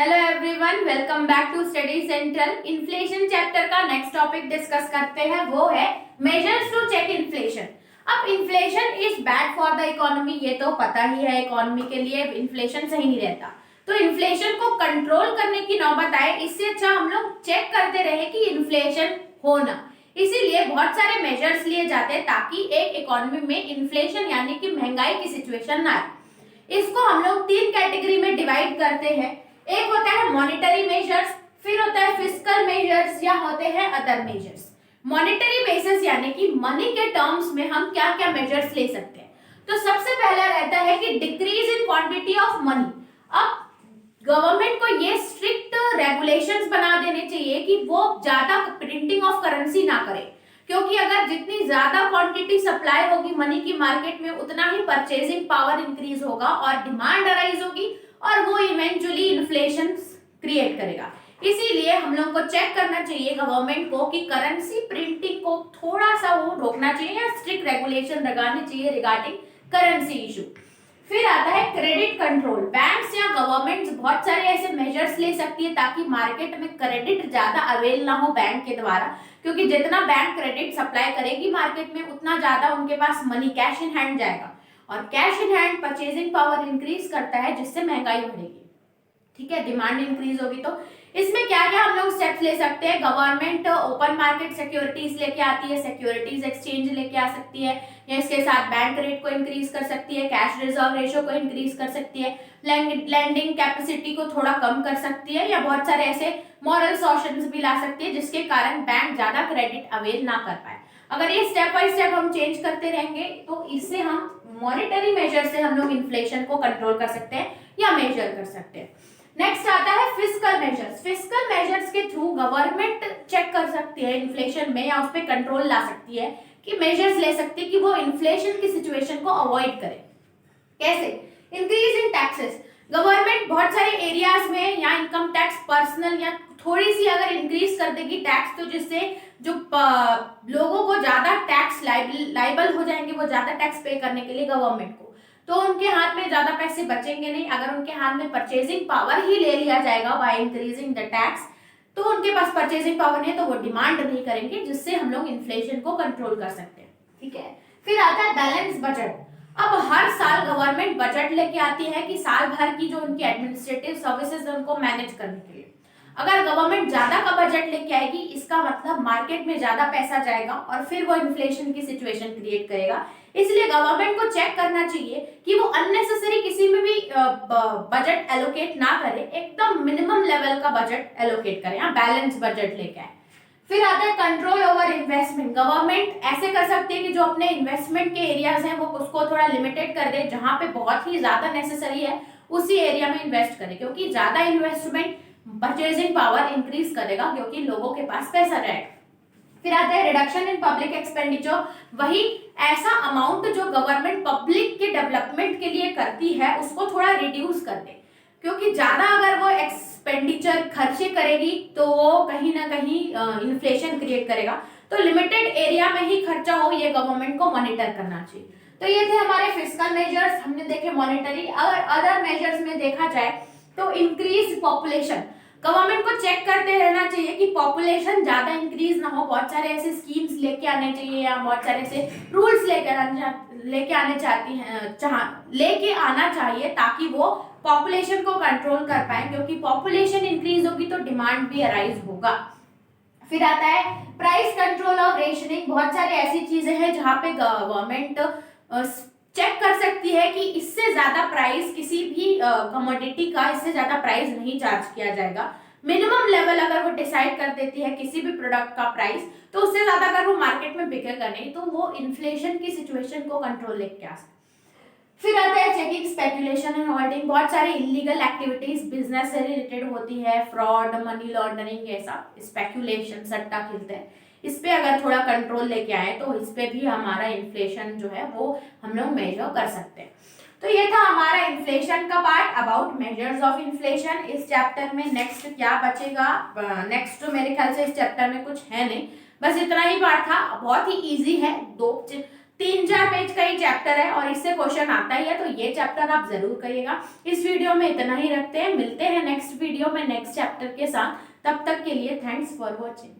Hello everyone, welcome back to study central. Inflation chapter का next topic discuss करते हैं, वो है मेजर्स टू चेक इन्फ्लेशन। अब inflation is bad for the economy, ये तो पता ही है, इकोनॉमी के लिए इन्फ्लेशन सही नहीं रहता। तो इन्फ्लेशन को कंट्रोल करने की नौबत आए, इससे अच्छा हम लोग चेक करते रहे कि इन्फ्लेशन हो ना। इसीलिए बहुत सारे मेजर्स लिए जाते हैं ताकि एक इकोनॉमी में इन्फ्लेशन यानी कि महंगाई की सिचुएशन ना आए। इसको हम लोग तीन कैटेगरी में डिवाइड करते हैं। एक होता है मॉनेटरी मेजर्स, फिर होता है फिस्कल मेजर्स या होते हैं अदर मेजर्स। मॉनेटरी बेसिस यानी कि मनी के टर्म्स में हम क्या क्या मेजर्स ले सकते हैं। तो सबसे पहला रहता है कि decrease in quantity of money. अब गवर्नमेंट को ये स्ट्रिक्ट रेगुलेशंस बना देने चाहिए कि वो ज्यादा प्रिंटिंग ऑफ करेंसी ना करे, क्योंकि अगर जितनी ज्यादा क्वांटिटी सप्लाई होगी मनी की मार्केट में, उतना ही परचेजिंग पावर इंक्रीज होगा और डिमांड अराइज होगी और वो इवेंचुअली इन्फ्लेशन क्रिएट करेगा। इसीलिए हम लोग को चेक करना चाहिए गवर्नमेंट को कि करेंसी प्रिंटिंग को थोड़ा सा वो रोकना चाहिए या स्ट्रिक्ट रेगुलेशन लगाने चाहिए रिगार्डिंग करेंसी इशू। फिर आता है क्रेडिट कंट्रोल। बैंक्स या गवर्नमेंट्स बहुत सारे ऐसे मेजर्स ले सकती है ताकि मार्केट में क्रेडिट ज्यादा अवेल ना हो बैंक के द्वारा, क्योंकि जितना बैंक क्रेडिट सप्लाई करेगी मार्केट में उतना ज्यादा उनके पास मनी कैश इन हैंड जाएगा, और cash in hand purchasing power increase करता है जिससे महंगाई बढ़ेगी। ठीक है, डिमांड इंक्रीज होगी। तो इसमें क्या क्या हम लोग स्टेप्स ले सकते हैं। गवर्नमेंट ओपन मार्केट सिक्योरिटीज लेके आती है, सिक्योरिटीज एक्सचेंज लेके आ सकती है, या इसके साथ बैंक रेट को इंक्रीज कर सकती है, कैश रिजर्व रेशियो को इंक्रीज कर सकती है, लैंडिंग कैपेसिटी को थोड़ा कम कर सकती है, या बहुत सारे ऐसे मॉरल सॉल्यूशंस भी ला सकती है जिसके कारण बैंक ज्यादा क्रेडिट अवेल ना कर पाए। अगर ये स्टेप बाय स्टेप हम चेंज करते रहेंगे तो इससे हम मॉनेटरी मेजर से हम लोग इन्फ्लेशन को कंट्रोल कर सकते हैं या मेजर कर सकते हैं। नेक्स्ट आता है फिस्कल मेजर्स। फिस्कल मेजर्स के थ्रू गवर्नमेंट चेक कर सकती है इन्फ्लेशन में, या उस पर कंट्रोल ला सकती है कि मेजर्स ले सकती है कि वो इन्फ्लेशन की सिचुएशन को अवॉइड करे। कैसे? Increase in taxes. गवर्नमेंट बहुत सारे एरियाज में या इनकम टैक्स पर्सनल या थोड़ी सी अगर इंक्रीज कर देगी टैक्स, तो जिससे जो लोगों को ज्यादा टैक्स लाइबल हो जाएंगे, वो ज्यादा टैक्स पे करने के लिए गवर्नमेंट को, तो उनके हाथ में ज्यादा पैसे बचेंगे नहीं। अगर उनके हाथ में परचेजिंग पावर ही ले लिया जाएगा बाय इंक्रीजिंग द टैक्स, तो उनके पास परचेजिंग पावर नहीं है तो वो डिमांड नहीं करेंगे, जिससे हम लोग इन्फ्लेशन को कंट्रोल कर सकते हैं। ठीक है, फिर आता है बैलेंस बजट। अब हर साल गवर्नमेंट बजट लेके आती है कि साल भर की जो उनकी एडमिनिस्ट्रेटिव सर्विसेज है उनको मैनेज करने के लिए। अगर गवर्नमेंट ज्यादा का बजट लेके आएगी, इसका मतलब मार्केट में ज्यादा पैसा जाएगा और फिर वो इन्फ्लेशन की सिचुएशन क्रिएट करेगा। इसलिए गवर्नमेंट को चेक करना चाहिए कि वो अननेसेसरी किसी में भी बजट एलोकेट ना करे, एकदम मिनिमम लेवल का बजट एलोकेट करे, बैलेंस बजट लेके आए। फिर आता है कंट्रोल ओवर इन्वेस्टमेंट। गवर्नमेंट ऐसे कर सकती है कि जो अपने इन्वेस्टमेंट के एरियाज हैं वो उसको थोड़ा लिमिटेड कर दे, जहां पे बहुत ही ज्यादा नेसेसरी है उसी एरिया में इन्वेस्ट करे, क्योंकि ज्यादा इन्वेस्टमेंट परचेजिंग पावर इंक्रीज करेगा क्योंकि लोगों के पास पैसा रहेगा। फिर आता है रिडक्शन इन पब्लिक एक्सपेंडिचर। वही ऐसा अमाउंट जो गवर्नमेंट पब्लिक के डेवलपमेंट के लिए करती है उसको थोड़ा रिड्यूस कर दे, क्योंकि ज्यादा अगर वो एक्सपेंडिचर खर्चे करेगी तो वो कहीं ना कहीं इन्फ्लेशन क्रिएट करेगा। तो लिमिटेड एरिया में ही खर्चा हो, ये गवर्नमेंट को मॉनिटर करना चाहिए। तो ये थे हमारे फिस्कल मेजर्स, हमने देखे मॉनिटरी। अगर अदर मेजर्स में देखा जाए तो इंक्रीज पॉपुलेशन। गवर्नमेंट को चेक करते रहना चाहिए कि पॉपुलेशन ज्यादा इंक्रीज ना हो, बहुत सारे ऐसे स्कीम्स लेके आने चाहिए या बहुत सारे ऐसे रूल्स लेके आना चाहिए ताकि वो पॉपुलेशन को कंट्रोल कर पाए, क्योंकि पॉपुलेशन इंक्रीज होगी तो डिमांड भी अराइज होगा। फिर आता है प्राइस कंट्रोल और रेशनिंग। बहुत सारी ऐसी चीजें हैं जहां पे गवर्नमेंट चेक कर सकती है कि इससे ज्यादा प्राइस किसी भी कमोडिटी का इससे ज्यादा प्राइस नहीं चार्ज किया जाएगा। मिनिमम लेवल अगर वो डिसाइड कर देती है किसी भी प्रोडक्ट का प्राइस, तो उससे ज्यादा अगर वो मार्केट में बिकेगा नहीं, तो वो इन्फ्लेशन की सिचुएशन को कंट्रोल लेके आ सकती है। फिर आता है चेकिंग स्पेकुलेशन एंड होल्डिंग। बहुत सारी इलीगल एक्टिविटीज बिजनेस से रिलेटेड होती है, फ्रॉड, मनी लॉन्ड्रिंग, ऐसा स्पेकुलेशन, सट्टा खेलते हैं, इस पे अगर थोड़ा कंट्रोल लेके आए तो इस पे भी हमारा इन्फ्लेशन जो है वो हम लोग मेजर कर सकते हैं। तो ये था हमारा इन्फ्लेशन का part, about measures of inflation. इस चैप्टर में नेक्स्ट क्या बचेगा, नेक्स्ट मेरे ख्याल से इस चैप्टर में कुछ है नहीं, बस इतना ही पार्ट था। बहुत ही इजी है, 3-4 पेज का ही चैप्टर है और इससे क्वेश्चन आता ही है, तो ये चैप्टर आप जरूर करिएगा। इस वीडियो में इतना ही रखते हैं, मिलते हैं नेक्स्ट वीडियो में नेक्स्ट चैप्टर के साथ। तब तक के लिए थैंक्स फॉर वॉचिंग।